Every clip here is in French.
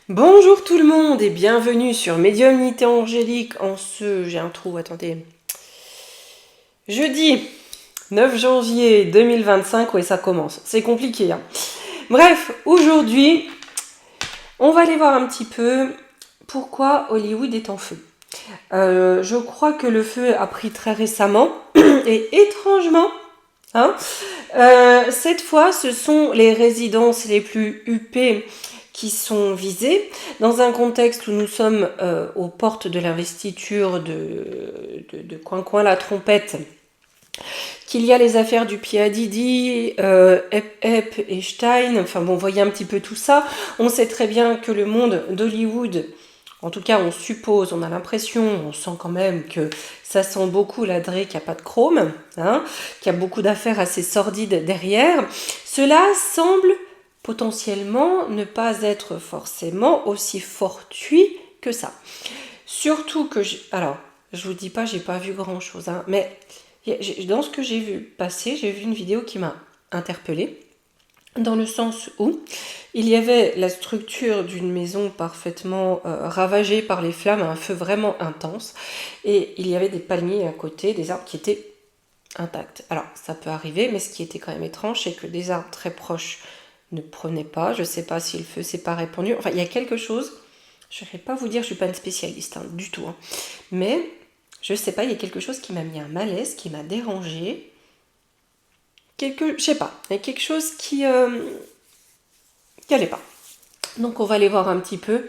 Bonjour tout le monde et bienvenue sur Médiumnité Angélique en ce... J'ai un trou, attendez. Jeudi 9 janvier 2025, ouais ça commence, c'est compliqué. Hein. Bref, aujourd'hui, on va aller voir un petit peu pourquoi Hollywood est en feu. Je crois que le feu a pris très récemment et étrangement, hein, cette fois ce sont les résidences les plus huppées qui sont visées, dans un contexte où nous sommes aux portes de l'investiture de Coin la trompette, qu'il y a les affaires du Didi, Epp et Stein, enfin bon, vous voyez un petit peu tout ça. On sait très bien que le monde d'Hollywood, en tout cas on suppose, on a l'impression, on sent quand même que ça sent beaucoup la Drake qui a pas de chrome, hein, qu'il y a beaucoup d'affaires assez sordides derrière. Cela semble potentiellement ne pas être forcément aussi fortuit que ça. Surtout que, alors, je vous dis pas, j'ai pas vu grand chose, hein, mais dans ce que j'ai vu passer, j'ai vu une vidéo qui m'a interpellée, dans le sens où il y avait la structure d'une maison parfaitement ravagée par les flammes, un feu vraiment intense, et il y avait des palmiers à côté, des arbres qui étaient intacts. Alors, ça peut arriver, mais ce qui était quand même étrange, c'est que des arbres très proches ne prenaient pas. Je ne sais pas si le feu s'est pas répandu. Enfin, il y a quelque chose. Je ne vais pas vous dire, je ne suis pas une spécialiste, hein, du tout. Hein. Mais, je ne sais pas, il y a quelque chose qui m'a mis un malaise, qui m'a dérangé. Je sais pas, il y a quelque chose qui allait pas. Donc, on va aller voir un petit peu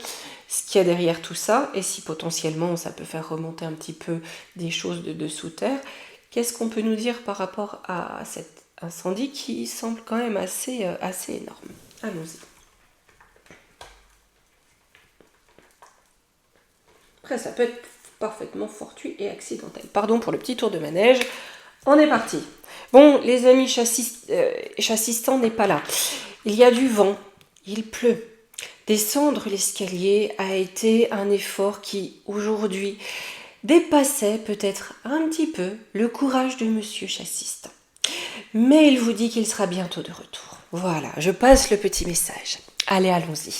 ce qu'il y a derrière tout ça, et si potentiellement ça peut faire remonter un petit peu des choses de dessous terre. Qu'est-ce qu'on peut nous dire par rapport à cet incendie qui semble quand même assez énorme? Allons-y. Après, ça peut être parfaitement fortuit et accidentel. Pardon pour le petit tour de manège. On est parti. Bon, les amis, chassistan n'est pas là. Il y a du vent. Il pleut. Descendre l'escalier a été un effort qui, aujourd'hui, dépassait peut-être un petit peu le courage de Monsieur Chassistan. Mais il vous dit qu'il sera bientôt de retour. Voilà, je passe le petit message. Allez, allons-y.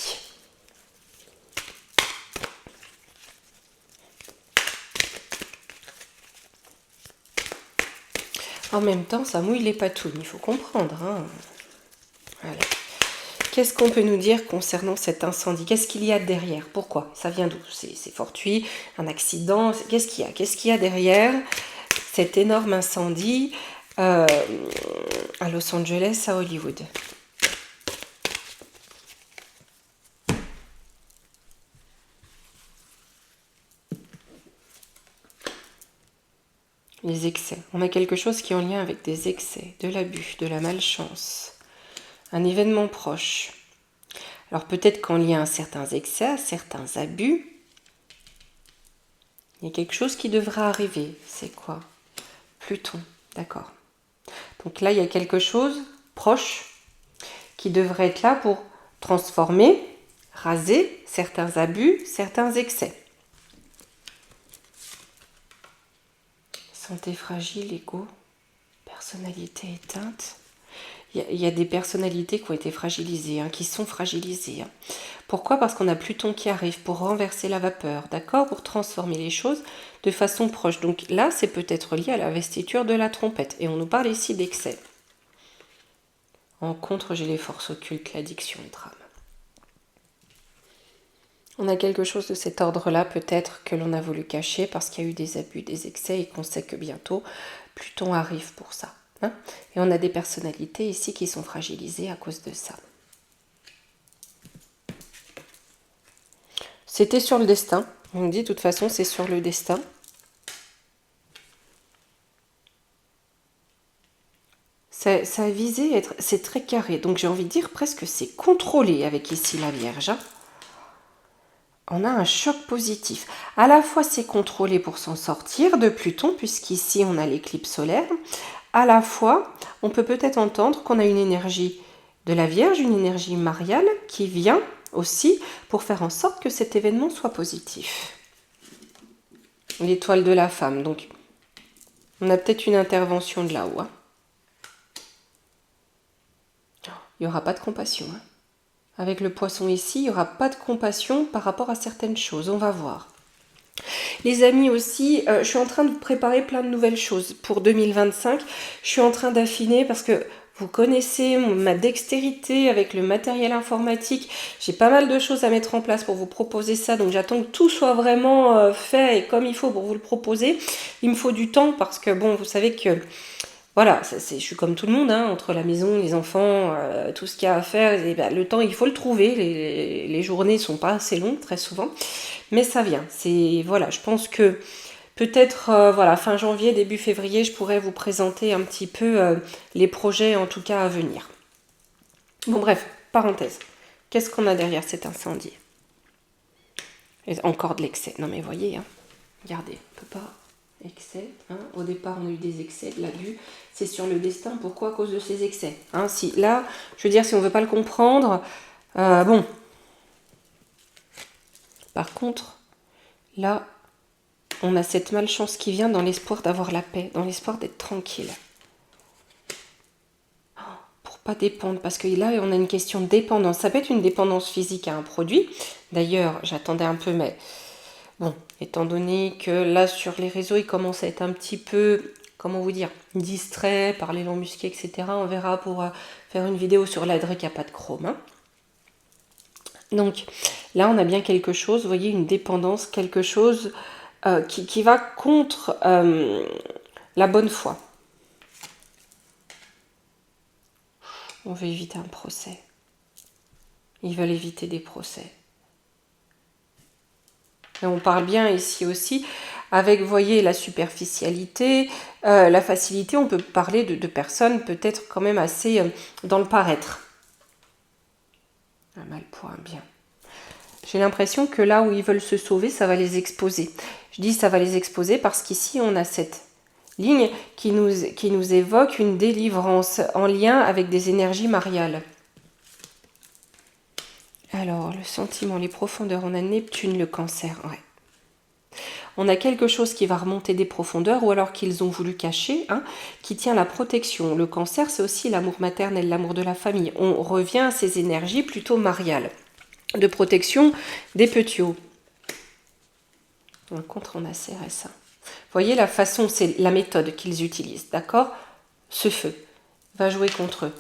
En même temps, ça mouille les patouilles, il faut comprendre. Hein. Voilà. Qu'est-ce qu'on peut nous dire concernant cet incendie? Qu'est-ce qu'il y a derrière? Pourquoi? Ça vient d'où? C'est fortuit, un accident? Qu'est-ce qu'il y a? Qu'est-ce qu'il y a derrière cet énorme incendie à Los Angeles, à Hollywood? Les excès. On a quelque chose qui est en lien avec des excès, de l'abus, de la malchance. Un événement proche. Alors peut-être qu'en lien à certains excès, à certains abus, il y a quelque chose qui devra arriver. C'est quoi? Pluton, d'accord. Donc là, il y a quelque chose proche qui devrait être là pour transformer, raser certains abus, certains excès. Santé fragile, ego, personnalité éteinte. Il y a des personnalités qui ont été fragilisées, hein, qui sont fragilisées. Hein. Pourquoi? Parce qu'on a Pluton qui arrive pour renverser la vapeur, d'accord? Pour transformer les choses de façon proche. Donc là, c'est peut-être lié à la vestiture de la trompette. Et on nous parle ici d'excès. En contre, j'ai les forces occultes, l'addiction, le drame. On a quelque chose de cet ordre-là, peut-être, que l'on a voulu cacher parce qu'il y a eu des abus, des excès et qu'on sait que bientôt, Pluton arrive pour ça. Hein, et on a des personnalités ici qui sont fragilisées à cause de ça. C'était sur le destin. On me dit, de toute façon, c'est sur le destin. Ça a visé être... C'est très carré. Donc, j'ai envie de dire presque c'est contrôlé avec ici la Vierge. Hein. On a un choc positif. À la fois, c'est contrôlé pour s'en sortir de Pluton, puisqu'ici, on a l'éclipse solaire. À la fois, on peut peut-être entendre qu'on a une énergie de la Vierge, une énergie mariale qui vient aussi pour faire en sorte que cet événement soit positif. L'étoile de la femme, donc on a peut-être une intervention de là-haut. Hein. Il n'y aura pas de compassion. Hein. Avec le poisson ici, il n'y aura pas de compassion par rapport à certaines choses. On va voir. Les amis aussi, je suis en train de préparer plein de nouvelles choses pour 2025. Je suis en train d'affiner parce que vous connaissez ma dextérité avec le matériel informatique. J'ai pas mal de choses à mettre en place pour vous proposer ça. Donc j'attends que tout soit vraiment fait et comme il faut pour vous le proposer. Il me faut du temps parce que bon, vous savez que voilà, je suis comme tout le monde, hein, entre la maison, les enfants, tout ce qu'il y a à faire. Et ben, le temps, il faut le trouver. Les journées sont pas assez longues très souvent. Mais ça vient. Voilà, je pense que peut-être voilà, fin janvier, début février, je pourrais vous présenter un petit peu les projets en tout cas à venir. Bon bref, parenthèse. Qu'est-ce qu'on a derrière cet incendie? Et encore de l'excès. Non mais voyez, hein, regardez, on peut pas excès. Hein. Au départ, on a eu des excès de l'abus. C'est sur le destin. Pourquoi? À cause de ces excès. Hein. Si là, je veux dire, si on veut pas le comprendre, bon. Par contre, là, on a cette malchance qui vient dans l'espoir d'avoir la paix, dans l'espoir d'être tranquille. Pour pas dépendre, parce que là, on a une question de dépendance. Ça peut être une dépendance physique à un produit. D'ailleurs, j'attendais un peu, mais bon, étant donné que là, sur les réseaux, ils commencent à être un petit peu, comment vous dire, distraits par l'élan musqué, etc. On verra pour faire une vidéo sur l'adrec à pas de chrome. Hein. Donc, là, on a bien quelque chose, vous voyez, une dépendance, quelque chose qui va contre la bonne foi. On veut éviter un procès. Ils veulent éviter des procès. Et on parle bien ici aussi avec, vous voyez, la superficialité, la facilité. On peut parler de personnes peut-être quand même assez dans le paraître. Un mal pour un bien. J'ai l'impression que là où ils veulent se sauver, ça va les exposer. Je dis ça va les exposer parce qu'ici, on a cette ligne qui nous évoque une délivrance en lien avec des énergies mariales. Alors, le sentiment, les profondeurs, on a Neptune, le cancer. Ouais. On a quelque chose qui va remonter des profondeurs ou alors qu'ils ont voulu cacher, hein, qui tient la protection. Le cancer, c'est aussi l'amour maternel, l'amour de la famille. On revient à ces énergies plutôt mariales, de protection des petits hauts. Contre, on a CRSA. Vous voyez la façon, c'est la méthode qu'ils utilisent, d'accord? Ce feu va jouer contre eux.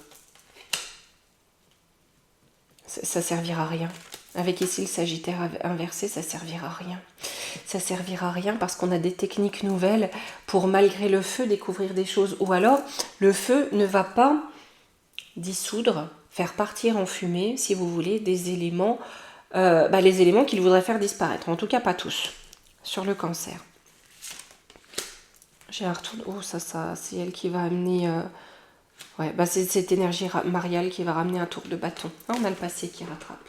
Ça servira à rien. Avec ici le Sagittaire inversé, ça servira à rien. Ça servira à rien parce qu'on a des techniques nouvelles pour, malgré le feu, découvrir des choses. Ou alors, le feu ne va pas dissoudre, faire partir en fumée, si vous voulez, des éléments, les éléments qu'il voudrait faire disparaître. En tout cas, pas tous. Sur le cancer. J'ai un retour. Oh, ça, c'est elle qui va amener. Ouais, c'est cette énergie mariale qui va ramener un tour de bâton. On a le passé qui rattrape.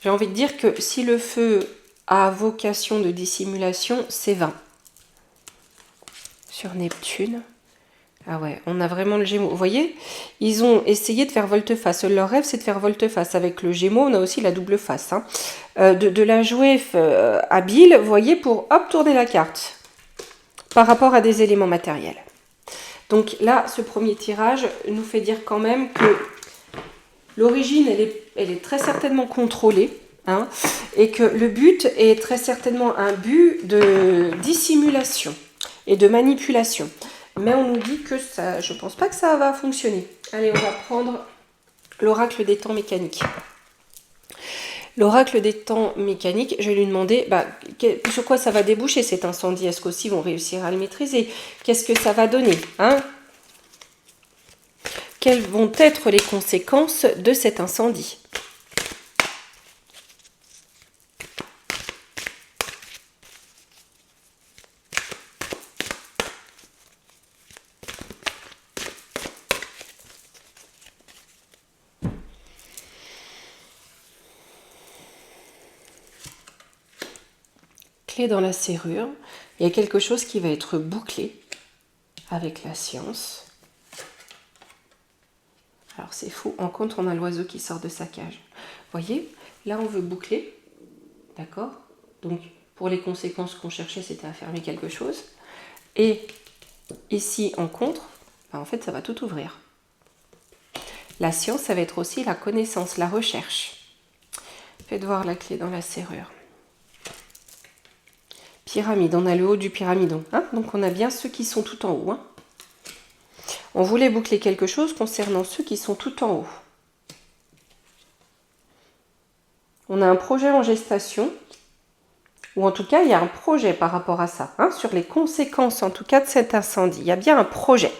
J'ai envie de dire que si le feu a vocation de dissimulation, c'est vain. Sur Neptune. Ah ouais, on a vraiment le Gémeaux. Vous voyez, ils ont essayé de faire volte-face. Leur rêve, c'est de faire volte-face. Avec le Gémeaux, on a aussi la double face. Hein. De la jouer habile, vous voyez, pour hop, tourner la carte. Par rapport à des éléments matériels. Donc là, ce premier tirage nous fait dire quand même que l'origine, elle est très certainement contrôlée. Hein, et que le but est très certainement un but de dissimulation et de manipulation. Mais on nous dit que ça, je ne pense pas que ça va fonctionner. Allez, on va prendre l'oracle des temps mécaniques. L'oracle des temps mécaniques, je vais lui demander sur quoi ça va déboucher cet incendie. Est-ce qu'aussi ils vont réussir à le maîtriser? Qu'est-ce que ça va donner, hein? Quelles vont être les conséquences de cet incendie? Dans la serrure, il y a quelque chose qui va être bouclé avec la science. Alors c'est fou, en contre on a l'oiseau qui sort de sa cage. Vous voyez, là on veut boucler, d'accord? Donc pour les conséquences qu'on cherchait, c'était à fermer quelque chose. Et ici en contre, en fait ça va tout ouvrir. La science, ça va être aussi la connaissance, la recherche. Faites voir la clé dans la serrure. Pyramide, on a le haut du pyramidon. Hein, donc on a bien ceux qui sont tout en haut. Hein. On voulait boucler quelque chose concernant ceux qui sont tout en haut. On a un projet en gestation, ou en tout cas, il y a un projet par rapport à ça, hein, sur les conséquences en tout cas de cet incendie. Il y a bien un projet.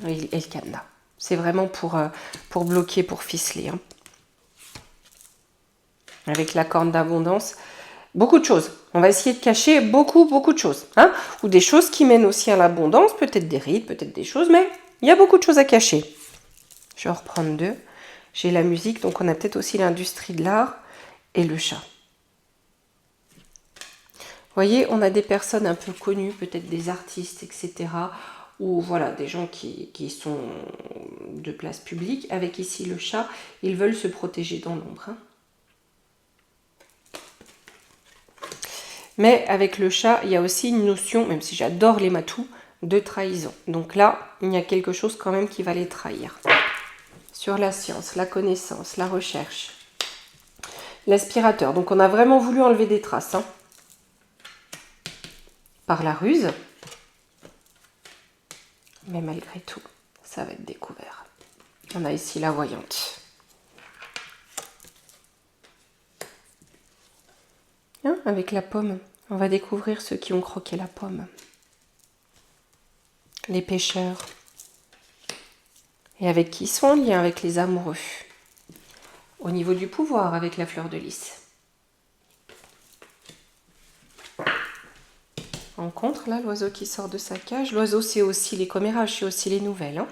Et le cadenas. C'est vraiment pour bloquer, pour ficeler. Hein. Avec la corne d'abondance, beaucoup de choses. On va essayer de cacher beaucoup de choses. Hein, ou des choses qui mènent aussi à l'abondance, peut-être des rides, peut-être des choses, mais il y a beaucoup de choses à cacher. Je vais en reprendre 2. J'ai la musique, donc on a peut-être aussi l'industrie de l'art et le chat. Vous voyez, on a des personnes un peu connues, peut-être des artistes, etc. Ou voilà, des gens qui sont de place publique. Avec ici le chat, ils veulent se protéger dans l'ombre. Hein. Mais avec le chat, il y a aussi une notion, même si j'adore les matous, de trahison. Donc là, il y a quelque chose quand même qui va les trahir. Sur la science, la connaissance, la recherche. L'aspirateur. Donc on a vraiment voulu enlever des traces. Hein. Par la ruse. Mais malgré tout, ça va être découvert. On a ici la voyante. Hein, avec la pomme, on va découvrir ceux qui ont croqué la pomme. Les pêcheurs. Et avec qui ils sont en lien? Avec les amoureux. Au niveau du pouvoir, avec la fleur de lys. En contre, là, l'oiseau qui sort de sa cage. L'oiseau, c'est aussi les commérages, c'est aussi les nouvelles. Hein.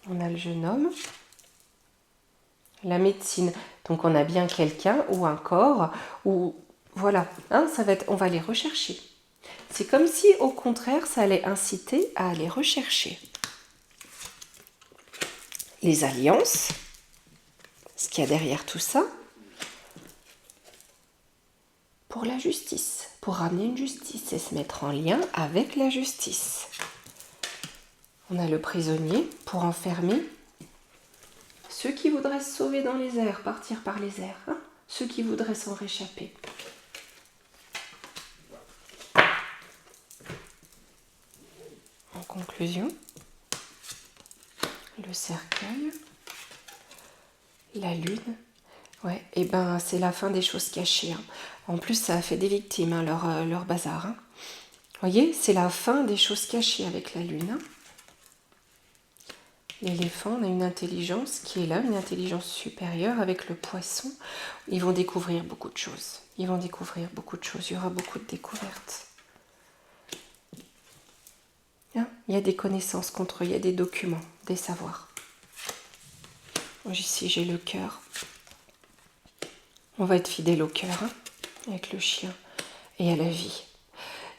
On a le jeune homme. La médecine. Donc, on a bien quelqu'un ou un corps. Ou voilà, hein, ça va être, on va les rechercher. C'est comme si, au contraire, ça allait inciter à aller rechercher. Les alliances. Ce qu'il y a derrière tout ça. Pour la justice. Pour ramener une justice et se mettre en lien avec la justice. On a le prisonnier pour enfermer ceux qui voudraient se sauver dans les airs, partir par les airs, hein, ceux qui voudraient s'en réchapper. En conclusion, le cercueil, la lune, ouais, et ben c'est la fin des choses cachées. Hein. En plus, ça a fait des victimes, hein, leur bazar. Hein. Vous voyez, c'est la fin des choses cachées avec la lune. Hein. L'éléphant, on a une intelligence qui est là, une intelligence supérieure avec le poisson. Ils vont découvrir beaucoup de choses. Ils vont découvrir beaucoup de choses. Il y aura beaucoup de découvertes. Hein, il y a des connaissances contre eux, il y a des documents, des savoirs. Ici, j'ai le cœur. On va être fidèle au cœur, hein, avec le chien et à la vie.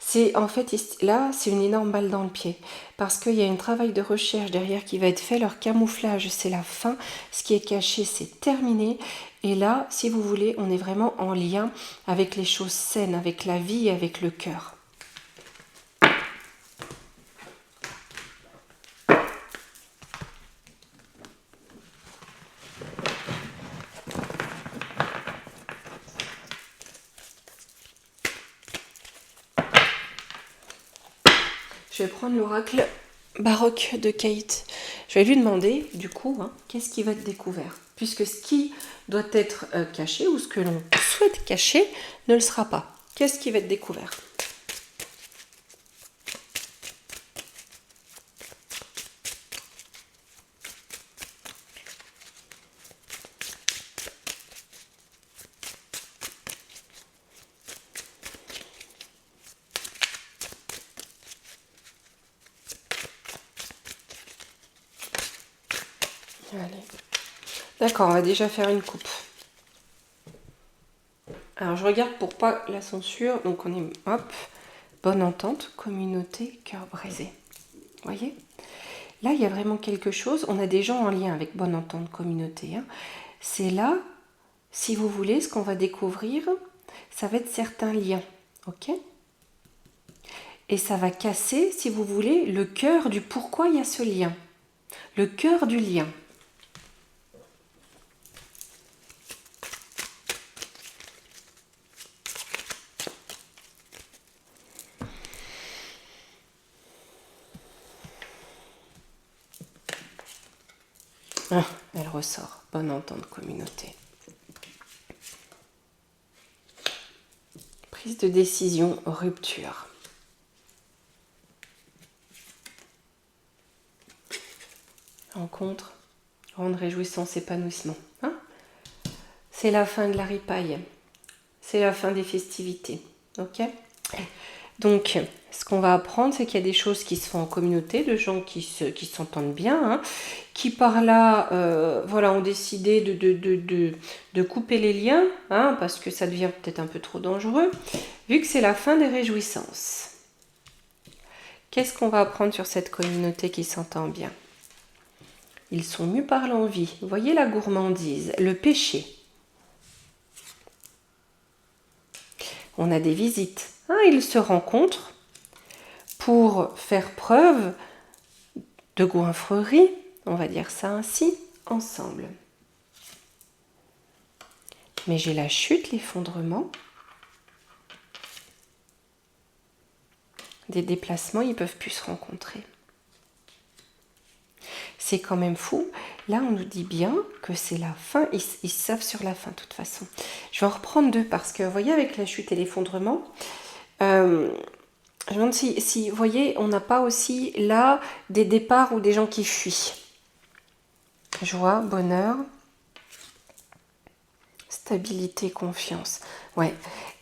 C'est en fait, là, c'est une énorme balle dans le pied. Parce qu'il y a un travail de recherche derrière qui va être fait. Leur camouflage, c'est la fin. Ce qui est caché, c'est terminé. Et là, si vous voulez, on est vraiment en lien avec les choses saines, avec la vie et avec le cœur. Je vais prendre l'oracle baroque de Kate. Je vais lui demander, du coup, hein, qu'est-ce qui va être découvert? Puisque ce qui doit être caché, ou ce que l'on souhaite cacher, ne le sera pas. Qu'est-ce qui va être découvert? Allez. D'accord, on va déjà faire une coupe. Alors, je regarde pour pas la censure. Donc, on est, hop, bonne entente, communauté, cœur brisé. Vous voyez? Là, il y a vraiment quelque chose. On a des gens en lien avec bonne entente, communauté. Hein. C'est là, si vous voulez, ce qu'on va découvrir, ça va être certains liens. Ok? Et ça va casser, si vous voulez, le cœur du pourquoi il y a ce lien. Le cœur du lien. Ah, elle ressort. Bonne entente communauté. Prise de décision, rupture. Rencontre, grande réjouissance, épanouissement. Hein, c'est la fin de la ripaille. C'est la fin des festivités. Ok ? Donc, ce qu'on va apprendre, c'est qu'il y a des choses qui se font en communauté, de gens qui s'entendent bien, hein, qui par là voilà, ont décidé de couper les liens, hein, parce que ça devient peut-être un peu trop dangereux, vu que c'est la fin des réjouissances. Qu'est-ce qu'on va apprendre sur cette communauté qui s'entend bien ? Ils sont mus par l'envie. Vous voyez la gourmandise, le péché. On a des visites. Hein, ils se rencontrent pour faire preuve de goinfrerie, on va dire ça ainsi, ensemble. Mais j'ai la chute, l'effondrement. Des déplacements, ils ne peuvent plus se rencontrer. C'est quand même fou. Là, on nous dit bien que c'est la fin. Ils savent sur la fin, de toute façon. Je vais en reprendre deux parce que, vous voyez, avec la chute et l'effondrement, je me demande si, vous voyez, on n'a pas aussi là des départs ou des gens qui fuient. Joie, bonheur, stabilité, confiance. Ouais.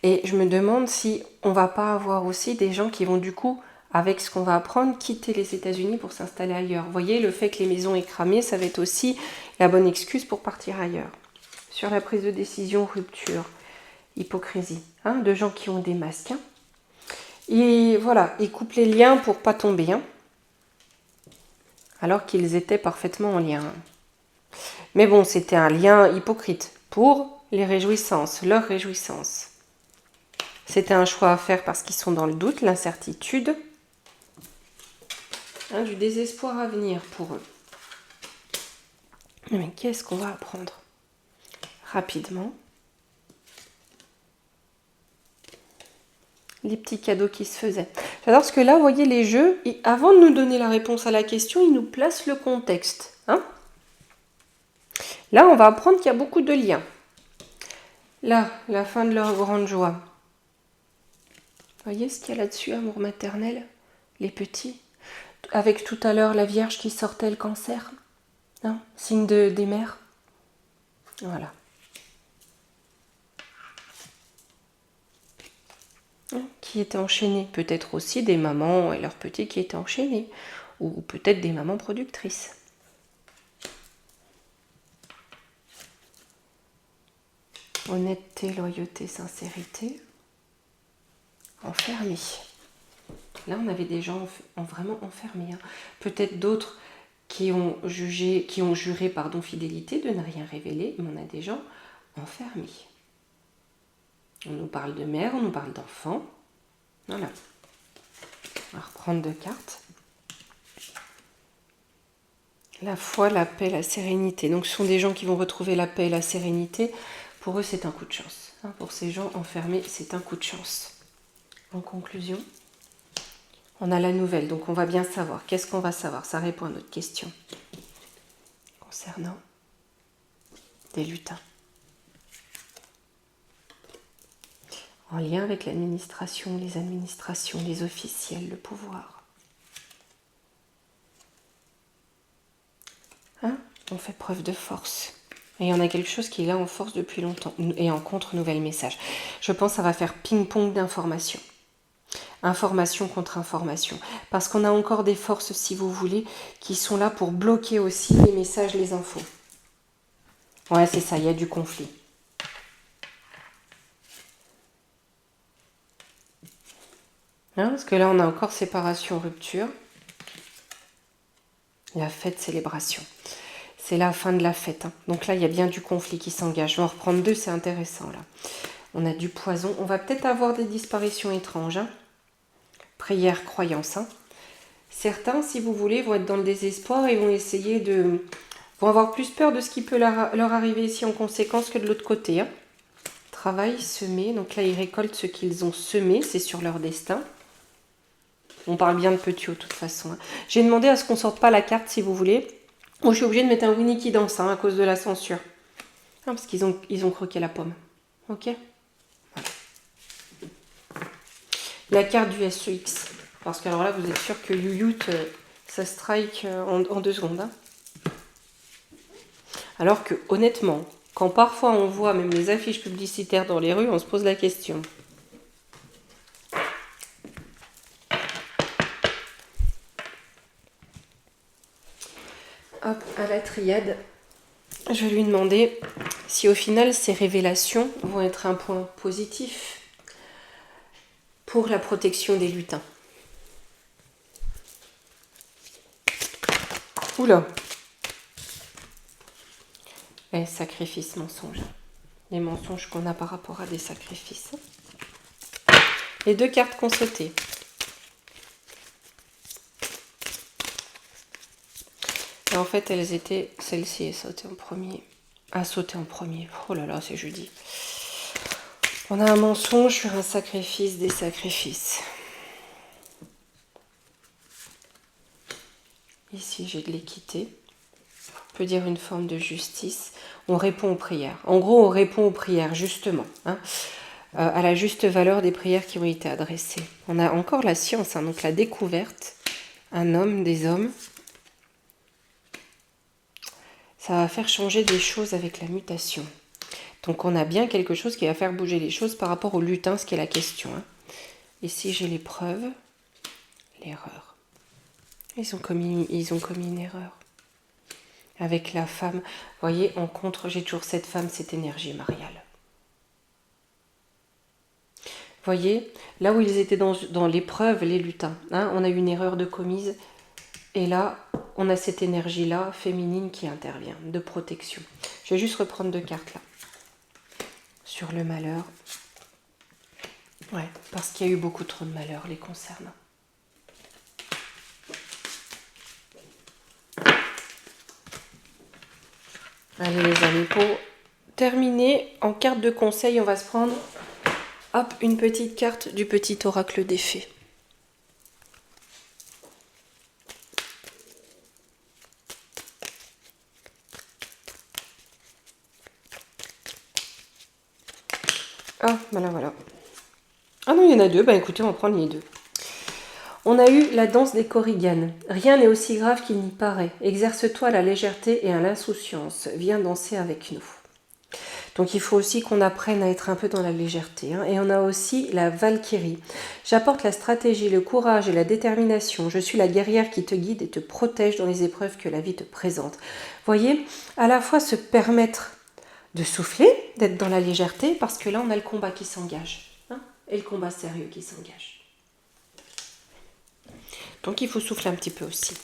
Et je me demande si on va pas avoir aussi des gens qui vont du coup, avec ce qu'on va apprendre, quitter les États-Unis pour s'installer ailleurs. Vous voyez, le fait que les maisons aient cramé, ça va être aussi la bonne excuse pour partir ailleurs. Sur la prise de décision, rupture, hypocrisie, hein, de gens qui ont des masques. Hein. Et voilà, ils coupent les liens pour pas tomber, hein, alors qu'ils étaient parfaitement en lien. Mais bon, c'était un lien hypocrite pour les réjouissances, leurs réjouissances. C'était un choix à faire parce qu'ils sont dans le doute, l'incertitude, hein, du désespoir à venir pour eux. Mais qu'est-ce qu'on va apprendre ? Rapidement. Les petits cadeaux qui se faisaient. J'adore parce que là, vous voyez, les jeux, avant de nous donner la réponse à la question, ils nous placent le contexte. Hein ? Là, on va apprendre qu'il y a beaucoup de liens. Là, la fin de leur grande joie. Vous voyez ce qu'il y a là-dessus, amour maternel, les petits. Avec tout à l'heure la Vierge qui sortait le cancer, hein, signe des mères. Voilà. Qui étaient enchaînées. Peut-être aussi des mamans et leurs petits qui étaient enchaînés. Ou peut-être des mamans productrices. Honnêteté, loyauté, sincérité. Enfermés. Là, on avait des gens vraiment enfermés. Hein. Peut-être d'autres qui ont juré fidélité de ne rien révéler, mais on a des gens enfermés. On nous parle de mère, on nous parle d'enfants. Voilà. On va reprendre deux cartes. La foi, la paix, la sérénité. Donc, ce sont des gens qui vont retrouver la paix et la sérénité. Pour eux, c'est un coup de chance. Hein, pour ces gens enfermés, c'est un coup de chance. En conclusion, on a la nouvelle. Donc, on va bien savoir. Qu'est-ce qu'on va savoir ? Ça répond à notre question. Concernant des lutins. En lien avec l'administration, les administrations, les officiels, le pouvoir. Hein ? On fait preuve de force. Et il y en a quelque chose qui est là en force depuis longtemps. Et en contre, nouvel message. Je pense que ça va faire ping-pong d'informations. Information contre information. Parce qu'on a encore des forces, si vous voulez, qui sont là pour bloquer aussi les messages, les infos. Ouais, c'est ça, il y a du conflit. Hein, parce que là, on a encore séparation, rupture. La fête, célébration. C'est la fin de la fête. Hein. Donc là, il y a bien du conflit qui s'engage. Je vais en reprendre deux, c'est intéressant là. On a du poison. On va peut-être avoir des disparitions étranges. Hein. Prière, croyance. Hein. Certains, si vous voulez, vont être dans le désespoir et vont essayer vont avoir plus peur de ce qui peut leur arriver ici en conséquence que de l'autre côté. Hein. Travail, semer. Donc là, ils récoltent ce qu'ils ont semé. C'est sur leur destin. On parle bien de petits de toute façon. Hein. J'ai demandé à ce qu'on ne sorte pas la carte si vous voulez. Moi, je suis obligée de mettre un Winnie qui danse à cause de la censure. Ah, parce qu'ils ont croqué la pomme. Ok. Voilà. La carte du SEX. Parce que alors là, vous êtes sûr que Youyut, ça strike en 2 secondes. Hein. Alors que, honnêtement, quand parfois on voit même les affiches publicitaires dans les rues, on se pose la question. Hop, à la triade, je vais lui demander si au final ces révélations vont être un point positif pour la protection des lutins. Oula. Sacrifice, mensonge. Les mensonges qu'on a par rapport à des sacrifices. Les 2 cartes qu'on sautait. Et en fait, elles étaient... Celle-ci est sautée en premier. A sauté en premier. Oh là là, c'est jeudi. On a un mensonge sur un sacrifice, des sacrifices. Ici, j'ai de l'équité. On peut dire une forme de justice. On répond aux prières. En gros, on répond aux prières, justement. Hein, à la juste valeur des prières qui ont été adressées. On a encore la science, hein, donc la découverte. Un homme, des hommes. Ça va faire changer des choses avec la mutation. Donc on a bien quelque chose qui va faire bouger les choses par rapport au lutin, ce qui est la question. Hein. Ici, j'ai les preuves. L'erreur. Ils ont commis une erreur. Avec la femme, vous voyez, en contre, j'ai toujours cette femme, cette énergie mariale. Vous voyez, là où ils étaient dans l'épreuve, les lutins, hein, on a eu une erreur de commise, et là, on a cette énergie-là, féminine, qui intervient, de protection. Je vais juste reprendre 2 cartes, là. Sur le malheur. Ouais, parce qu'il y a eu beaucoup trop de malheur les concernant. Allez les amis, pour terminer, en carte de conseil, on va se prendre hop, une petite carte du petit oracle des fées. Ah, voilà. Ah non, il y en a 2, bah écoutez, on va prendre les 2. On a eu la danse des Korrigan. Rien n'est aussi grave qu'il n'y paraît. Exerce-toi à la légèreté et à l'insouciance. Viens danser avec nous. Donc il faut aussi qu'on apprenne à être un peu dans la légèreté. Hein. Et on a aussi la Valkyrie. J'apporte la stratégie, le courage et la détermination. Je suis la guerrière qui te guide et te protège dans les épreuves que la vie te présente. Voyez, à la fois se permettre de souffler, d'être dans la légèreté, parce que là on a le combat qui s'engage. Hein, et le combat sérieux qui s'engage. Donc il faut souffler un petit peu aussi.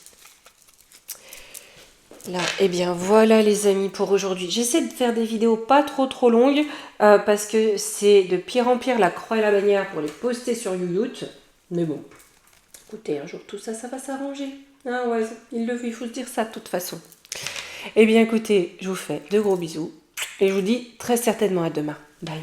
Là, eh bien voilà les amis pour aujourd'hui. J'essaie de faire des vidéos pas trop longues parce que c'est de pire en pire la croix et la bannière pour les poster sur Youyut. Mais bon, écoutez, un jour tout ça, ça va s'arranger. Hein, ouais, il faut se dire ça de toute façon. Eh bien écoutez, je vous fais de gros bisous et je vous dis très certainement à demain. Bye.